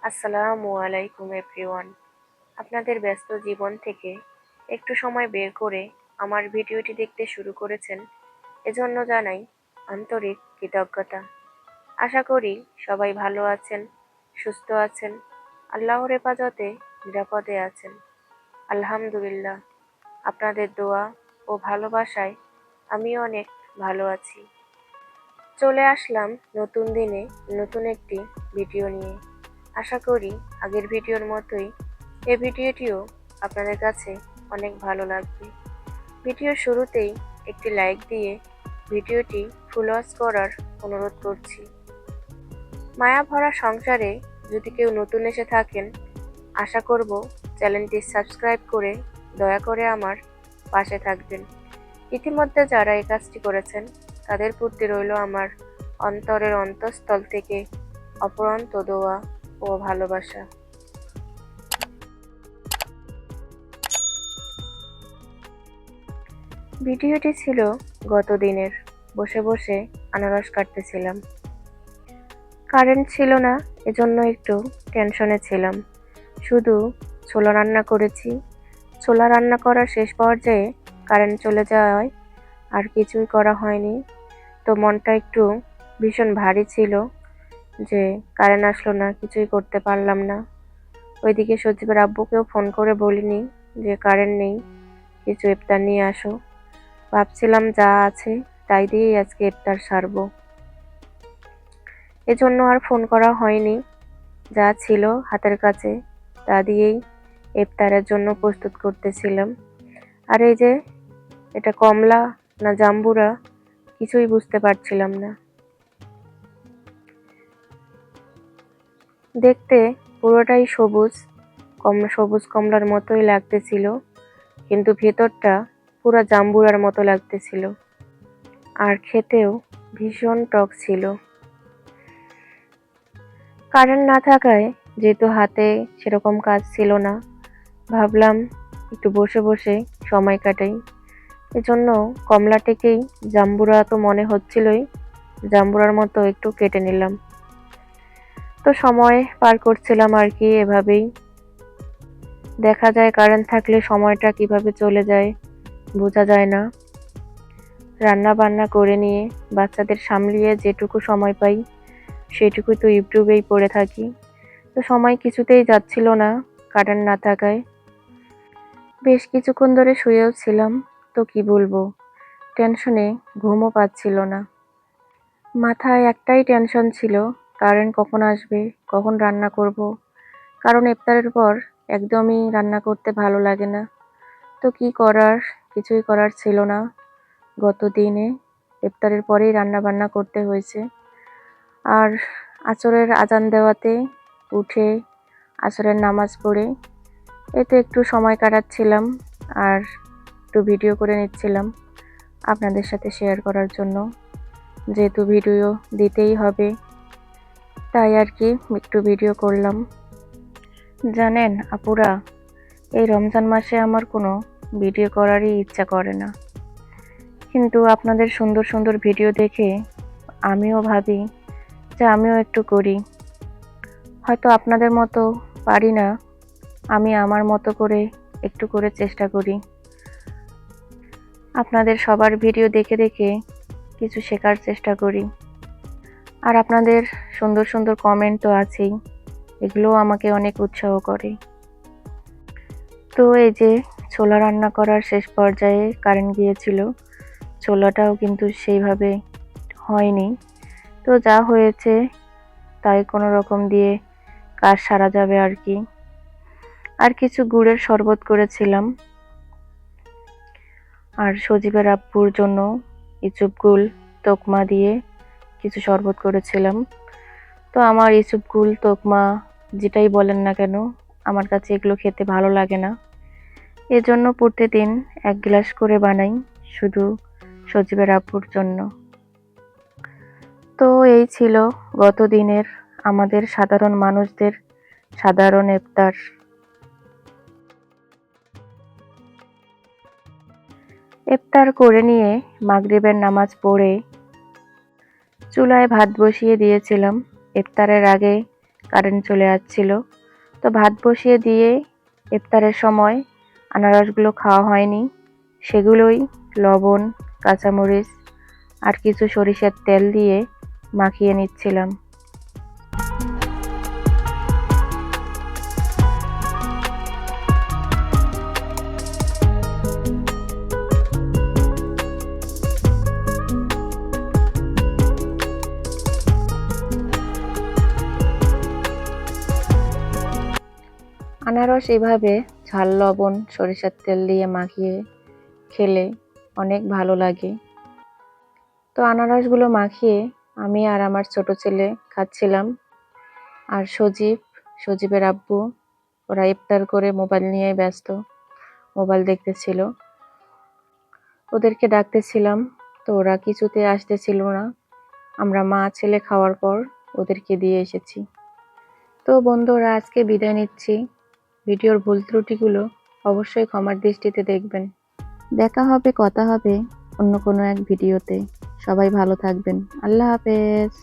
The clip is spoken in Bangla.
আসসালামু আলাইকুম এভরিওয়ান। আপনাদের ব্যস্ত জীবন থেকে একটু সময় বের করে আমার ভিডিওটি দেখতে শুরু করেছেন, এজন্য জানাই আন্তরিক কৃতজ্ঞতা। আশা করি সবাই ভালো আছেন, সুস্থ আছেন, আল্লাহর হেফাজতে নিরাপদে আছেন। আলহামদুলিল্লাহ, আপনাদের দোয়া ও ভালোবাসায় আমিও অনেক ভালো আছি। চলে আসলাম নতুন দিনে নতুন একটি ভিডিও নিয়ে। আশা করি আগের ভিডিওর মতোই এই ভিডিওটিও আপনাদের কাছে অনেক ভালো লাগবে। ভিডিওর শুরুতেই একটি লাইক দিয়ে ভিডিওটি ফুল ওয়াচ করার অনুরোধ করছি। মায়া ভরা সংসারে যদি কেউ নতুন এসে থাকেন, আশা করব চ্যানেলটি সাবস্ক্রাইব করে দয়া করে আমার পাশে থাকবেন। ইতিমধ্যে যারা এই কাজটি করেছেন তাদের প্রতি রইল আমার অন্তরের অন্তঃস্থল থেকে অপরন্ত দোয়া ও ভালোবাসা। ভিডিওটি ছিল গত দিনের। বসে বসে আনারস কাটতেছিলাম। কারেন্ট ছিল না, এজন্য একটু টেনশনে ছিলাম। শুধু ছোলা রান্না করেছি। ছোলা রান্না করার শেষ পর্যায়ে কারেন্ট চলে যাওয়ায় আর কিছুই করা হয়নি। তো মনটা একটু ভীষণ ভারী ছিল যে কারেন্ট আসলো না, কিছুই করতে পারলাম না। ওইদিকে সজীবের আব্বুকেও ফোন করে বলিনি যে কারেন্ট নেই, কিছু ইফতার নিয়ে আসো। ভাবছিলাম যা আছে তাই দিয়েই আজকে ইফতার সারবো, এজন্য আর ফোন করা হয়নি। যা ছিল হাতের কাছে তা দিয়েই ইফতারের জন্য প্রস্তুত করতেছিলাম। আর এই যে এটা কমলা না জাম্বুরা কিছুই বুঝতে পারছিলাম না। দেখতে পুরোটাই সবুজ, সবুজ কমলার মতোই লাগতেছিল, কিন্তু ভেতরটা পুরা জাম্বুরার মতো লাগতেছিল। আর খেতেও ভীষণ টক ছিল। কারেন্ট না থাকায় যেহেতু হাতে সেরকম কাজ ছিল না, ভাবলাম একটু বসে বসে সময় কাটাই। এজন্য কমলাটিকেই জাম্বুরা তো মনে হচ্ছিলই, জাম্বুরার মতো একটু কেটে নিলাম। তো সময় পার করছিলাম আর কি এভাবেই। দেখা যায় কারেন্ট থাকলে সময়টা কিভাবে চলে যায় বোঝা যায় না। রান্না বান্না করে নিয়ে বাচ্চাদের সামলিয়ে যেটুকু সময় পাই সেটুকুই তো ইউটিউবেই পড়ে থাকি। তো সময় কিছুতেই যাচ্ছিল না কারেন্ট না থাকায়। বেশ কিছুক্ষণ ধরে শুয়েও ছিলাম। তো কি বলবো, টেনশনে ঘুমও পাচ্ছিল না। মাথায় একটাই টেনশন ছিল, কারেন্ট কখন আসবে, কখন রান্না করব। কারণ ইফতারের পর একদমই রান্না করতে ভালো লাগে না। তো কি করার, কিছুই করার ছিল না। গত দিনে ইফতারের পরেই রান্না বান্না করতে হয়েছে। আর আসরের আজান দেওয়াতে উঠে আসরের নামাজ পড়ে এতে একটু সময় কাটাচ্ছিলাম আর একটু ভিডিও করে নিচ্ছিলাম আপনাদের সাথে শেয়ার করার জন্য। যেহেতু ভিডিও দিতেই হবে তাই আর কি একটু ভিডিও করলাম। জানেন আপুরা, এই রমজান মাসে আমার কোনো ভিডিও করারই ইচ্ছা করে না, কিন্তু আপনাদের সুন্দর সুন্দর ভিডিও দেখে আমিও ভাবি যে আমিও একটু করি। হয়তো আপনাদের মতো পারি না, আমি আমার মতো করে একটু করে চেষ্টা করি। আপনাদের সবার ভিডিও দেখে দেখে কিছু শেখার চেষ্টা করি। আর আপনাদের সুন্দর সুন্দর কমেন্ট তো আছেই, এগুলোও আমাকে অনেক উৎসাহ করে। তো এই যে ছোলা রান্না করার শেষ পর্যায়ে কারেন্ট গিয়েছিল, ছোলাটাও কিন্তু সেইভাবে হয়নি। তো যা হয়েছে তাই কোনো রকম দিয়ে কাজ সারা যাবে আর কি। আর কিছু গুড়ের শরবত করেছিলাম, আর সজীবের আব্বুর জন্য ইসুপগুল তোকমা দিয়ে কিছু শরবত করেছিলাম। তো আমার ইসুপগুল তোকমা যেটাই বলেন না কেন, আমার কাছে এগুলো খেতে ভালো লাগে না। এজন্য প্রতিদিন 1 গ্লাস করে বানাই শুধু সজীবের আব্বুর জন্য। তো এই ছিল গত দিনের আমাদের সাধারণ মানুষদের সাধারণ ইফতার। ইফতার করে নিয়ে মাগরিবের নামাজ পড়ে চুলায় ভাত বসিয়ে দিয়েছিলাম। ইফতারের আগে কারেন্ট চলে যাচ্ছিল। তো ভাত বসিয়ে দিয়ে ইফতারের সময় আনারসগুলো খাওয়া হয়নি, সেগুলোই লবণ, কাঁচামরিচ আর কিছু সরিষার তেল দিয়ে মাখিয়ে নিচ্ছিলাম। আনারস এভাবে ঝাল লবণ সরিষার তেল দিয়ে মাখিয়ে খেলে অনেক ভালো লাগে। তো আনারসগুলো মাখিয়ে আমি আর আমার ছোট ছেলে খাচ্ছিলাম, আর সজীবের আব্বু ওরা ইফতার করে মোবাইল নিয়ে ব্যস্ত, মোবাইল দেখতেছিল। ওদেরকে ডাকতেছিলাম, তো ওরা কিছুতে আসতেছিল না। আমরা মা ছেলে খাওয়ার পর ওদেরকে দিয়ে এসেছি। তো বন্ধুরা, আজকে বিদায় নিচ্ছি। ভিডিওর ভুল ত্রুটিগুলো অবশ্যই ক্ষমার দৃষ্টিতে দেখবেন। দেখা হবে, কথা হবে অন্য কোনো এক ভিডিওতে। সবাই ভালো থাকবেন। আল্লাহ হাফেজ।